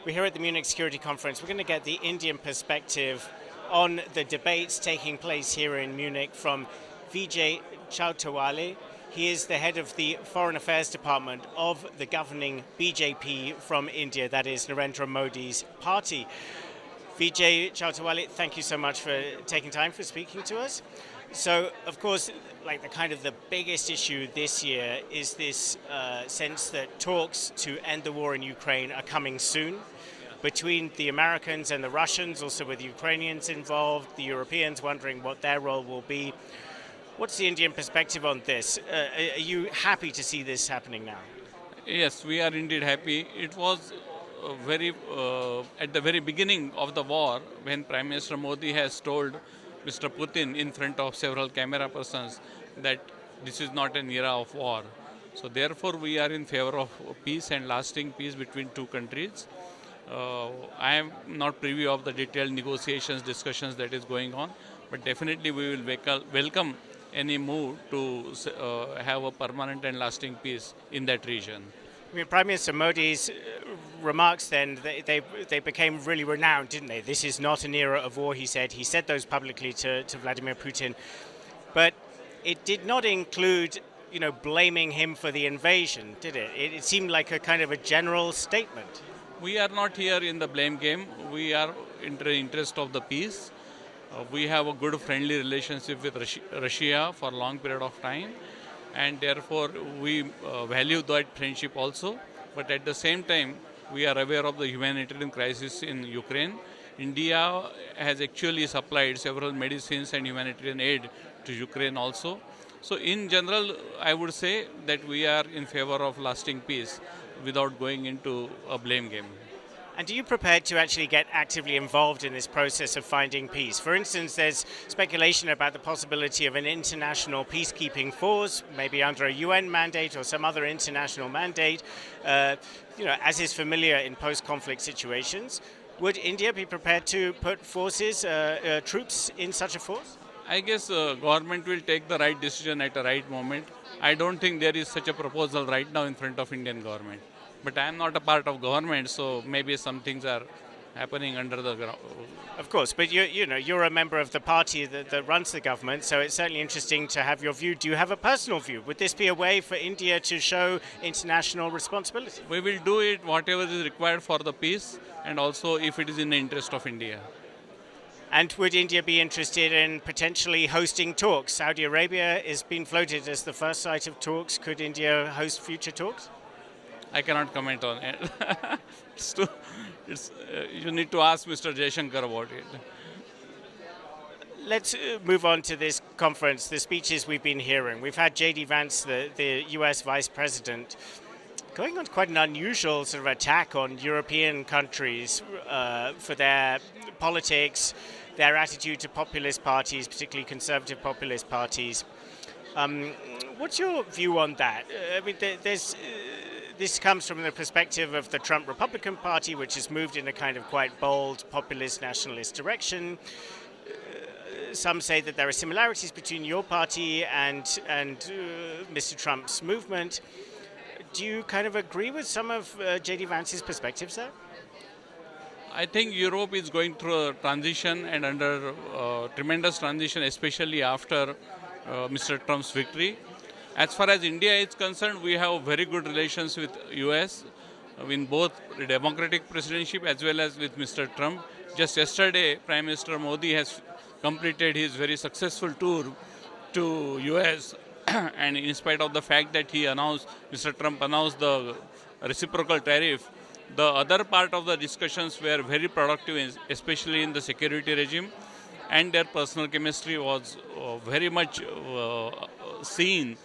We're here at the Munich Security Conference. We're going to get the Indian perspective on the debates taking place here in Munich from Vijay Chauthaiwale. He is the head of the Foreign Affairs Department of the governing BJP from India, that is Narendra Modi's party. Vijay Chauthaiwale, thank you so much for taking time for speaking to us. So, of course, like the biggest issue this year is this sense that talks to end the war in Ukraine are coming soon between the Americans and the Russians, also with Ukrainians involved, the Europeans wondering what their role will be. What's the Indian perspective on this? Are you happy to see this happening now? Yes, we are indeed happy. It was at the very beginning of the war when Prime Minister Modi has told Mr. Putin in front of several camera persons that this is not an era of war. So therefore we are in favor of peace and lasting peace between two countries. I am not privy of the detailed negotiations, discussions that is going on, but definitely we will welcome any move to have a permanent and lasting peace in that region. I mean, Prime Minister Modi's remarks then, they became really renowned, didn't they? This is not an era of war, he said. He said those publicly to Vladimir Putin. But it did not include, blaming him for the invasion, did it? It seemed like a kind of a general statement. We are not here in the blame game. We are in the interest of the peace. We have a good friendly relationship with Russia for a long period of time. And therefore we value that friendship also. But at the same time, we are aware of the humanitarian crisis in Ukraine. India has actually supplied several medicines and humanitarian aid to Ukraine also. So in general, I would say that we are in favor of lasting peace without going into a blame game. And are you prepared to actually get actively involved in this process of finding peace? For instance, there's speculation about the possibility of an international peacekeeping force, maybe under a UN mandate or some other international mandate, as is familiar in post-conflict situations. Would India be prepared to put forces, troops in such a force? I guess government will take the right decision at the right moment. I don't think there is such a proposal right now in front of Indian government. But I am not a part of government, so maybe some things are happening under the ground. Of course, but you're a member of the party that runs the government, so it's certainly interesting to have your view. Do you have a personal view? Would this be a way for India to show international responsibility? We will do it whatever is required for the peace, and also if it is in the interest of India. And would India be interested in potentially hosting talks? Saudi Arabia is being floated as the first site of talks. Could India host future talks? I cannot comment on it. You need to ask Mr. Jaishankar about it. Let's move on to this conference, the speeches we've been hearing. We've had J.D. Vance, the US Vice President, going on quite an unusual sort of attack on European countries for their politics, their attitude to populist parties, particularly conservative populist parties. What's your view on that? I mean, this comes from the perspective of the Trump Republican Party, which has moved in a kind of quite bold populist nationalist direction. Some say that there are similarities between your party and Mr. Trump's movement. Do you kind of agree with some of J.D. Vance's perspectives there? I think Europe is going through a transition and under tremendous transition, especially after Mr. Trump's victory. As far as India is concerned, we have very good relations with US in both the democratic presidency as well as with Mr. Trump. Just yesterday, Prime Minister Modi has completed his very successful tour to US and in spite of the fact that Mr. Trump announced the reciprocal tariff, the other part of the discussions were very productive, especially in the security regime, and their personal chemistry was very much seen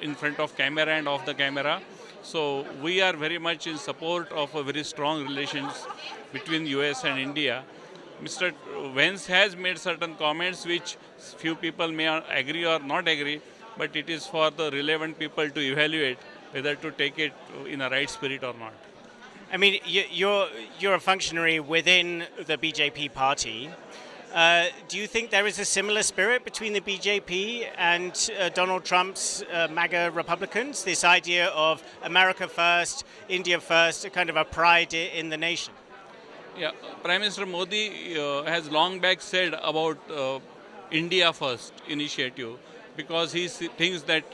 in front of camera and off the camera. So we are very much in support of a very strong relations between US and India. Mr. Vance has made certain comments which few people may agree or not agree, but it is for the relevant people to evaluate whether to take it in a right spirit or not. I mean, you're a functionary within the BJP party. Do you think there is a similar spirit between the BJP and Donald Trump's MAGA Republicans? This idea of America first, India first, a kind of a pride in the nation? Yeah, Prime Minister Modi has long back said about India First initiative because he thinks that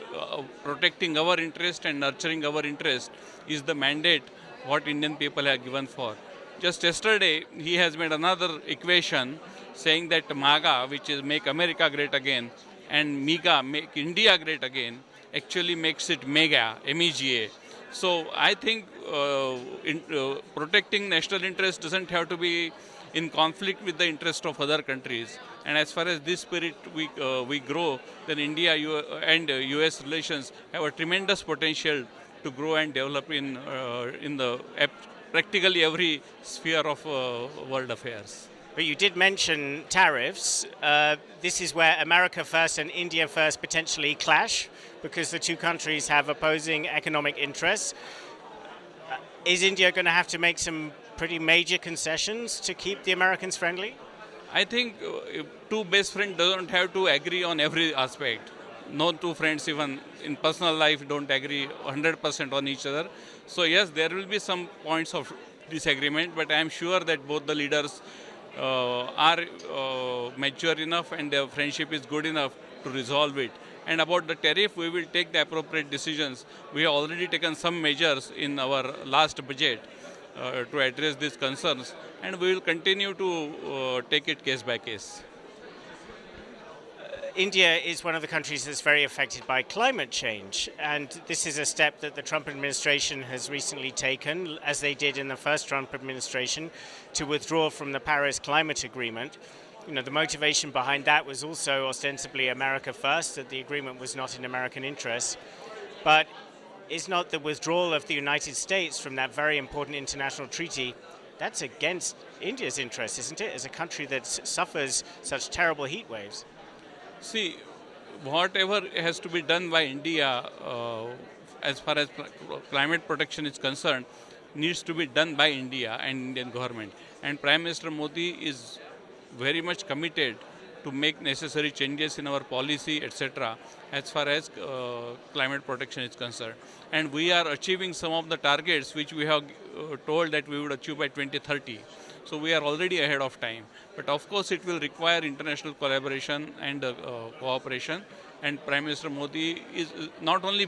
protecting our interest and nurturing our interest is the mandate what Indian people have given for. Just yesterday, he has made another equation saying that MAGA, which is Make America Great Again, and MEGA, Make India Great Again, actually makes it MEGA, MEGA. So I think protecting national interest doesn't have to be in conflict with the interest of other countries. And as far as this spirit we grow, then India and US relations have a tremendous potential to grow and develop in the practically every sphere of world affairs. But you did mention tariffs. This is where America first and India first potentially clash because the two countries have opposing economic interests. Is India going to have to make some pretty major concessions to keep the Americans friendly? I think two best friends don't have to agree on every aspect. No two friends even in personal life don't agree 100% on each other. So yes, there will be some points of disagreement, but I am sure that both the leaders are mature enough and their friendship is good enough to resolve it. And about the tariff, we will take the appropriate decisions. We have already taken some measures in our last budget to address these concerns, and we will continue to take it case by case. India is one of the countries that's very affected by climate change, and this is a step that the Trump administration has recently taken, as they did in the first Trump administration, to withdraw from the Paris Climate Agreement. You know, the motivation behind that was also ostensibly America first, that the agreement was not in American interests. But is not the withdrawal of the United States from that very important international treaty, that's against India's interests, isn't it, as a country that suffers such terrible heat waves? See, whatever has to be done by India as far as climate protection is concerned needs to be done by India and Indian government. And Prime Minister Modi is very much committed to make necessary changes in our policy, etc., as far as climate protection is concerned. And we are achieving some of the targets which we have told that we would achieve by 2030. So we are already ahead of time. But of course, it will require international collaboration and cooperation. And Prime Minister Modi is not only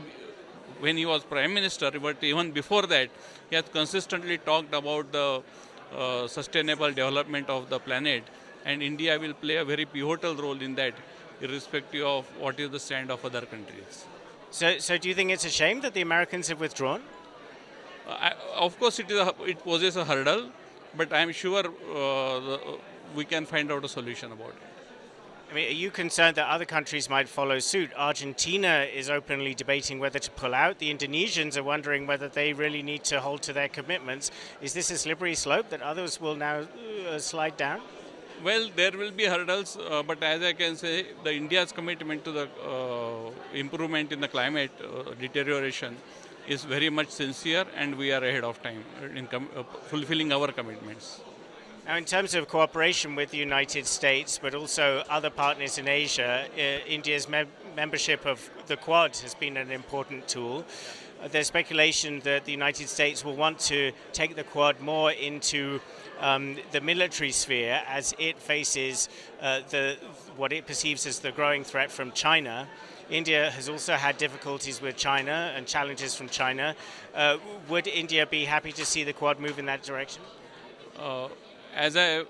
when he was Prime Minister, but even before that, he has consistently talked about the sustainable development of the planet. And India will play a very pivotal role in that, irrespective of what is the stand of other countries. So do you think it's a shame that the Americans have withdrawn? Of course, it poses a hurdle, but I am sure we can find out a solution about it. I mean, are you concerned that other countries might follow suit? Argentina is openly debating whether to pull out. The Indonesians are wondering whether they really need to hold to their commitments. Is this a slippery slope that others will now slide down? Well, there will be hurdles, but as I can say, the India's commitment to the improvement in the climate deterioration is very much sincere, and we are ahead of time in fulfilling our commitments. Now, in terms of cooperation with the United States, but also other partners in Asia, India's membership of the Quad has been an important tool. There's speculation that the United States will want to take the Quad more into the military sphere as it faces what it perceives as the growing threat from China. India has also had difficulties with China and challenges from China. Would India be happy to see the Quad move in that direction? As I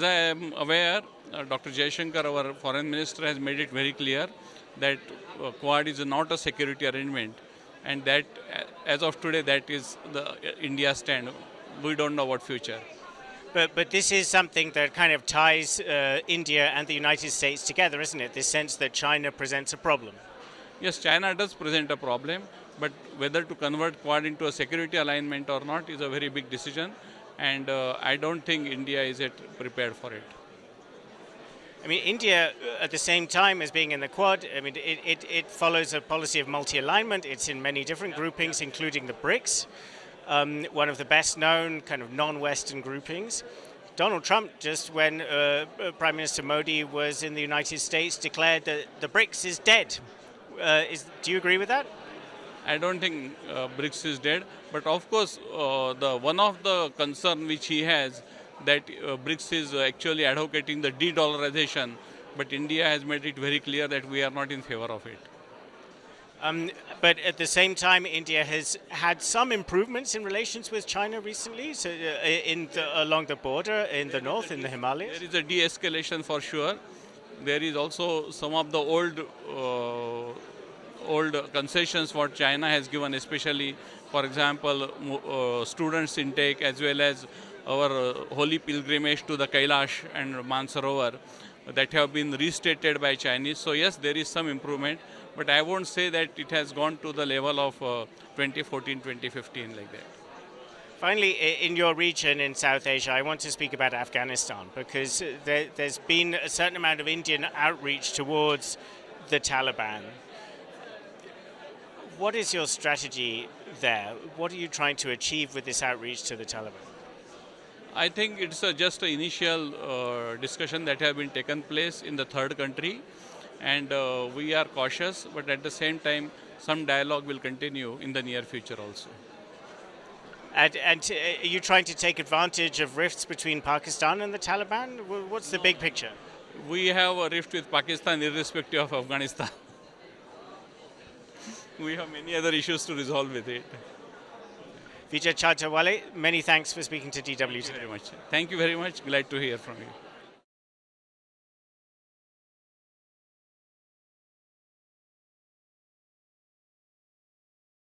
am aware, Dr. Jaishankar, our foreign minister, has made it very clear that Quad is not a security arrangement, and that as of today, that is the India stand. We don't know what future. But this is something that kind of ties India and the United States together, isn't it? This sense that China presents a problem. Yes, China does present a problem, but whether to convert Quad into a security alignment or not is a very big decision, and I don't think India is yet prepared for it. I mean, India, at the same time as being in the Quad, I mean, it follows a policy of multi-alignment. It's in many different groupings, including the BRICS, one of the best-known kind of non-Western groupings. Donald Trump, just when Prime Minister Modi was in the United States, declared that the BRICS is dead. Do you agree with that? I don't think BRICS is dead, but of course, the one of the concern which he has that BRICS is actually advocating the de-dollarization, but India has made it very clear that we are not in favor of it. But at the same time, India has had some improvements in relations with China recently, so along the border in the north, in the Himalayas. There is a de-escalation for sure. There is also some of the old concessions what China has given, especially, for example, students' intake as well as our holy pilgrimage to the Kailash and Mansarovar that have been restated by Chinese. So yes, there is some improvement, but I won't say that it has gone to the level of 2014, 2015 like that. Finally, in your region in South Asia, I want to speak about Afghanistan because there's been a certain amount of Indian outreach towards the Taliban. What is your strategy there? What are you trying to achieve with this outreach to the Taliban? I think it's just an initial discussion that have been taken place in the third country, and we are cautious, but at the same time, some dialogue will continue in the near future also. And are you trying to take advantage of rifts between Pakistan and the Taliban? What's the big picture? We have a rift with Pakistan irrespective of Afghanistan. We have many other issues to resolve with it. Vijay Chauthaiwale, many thanks for speaking to DW today. Thank you very much. Glad to hear from you.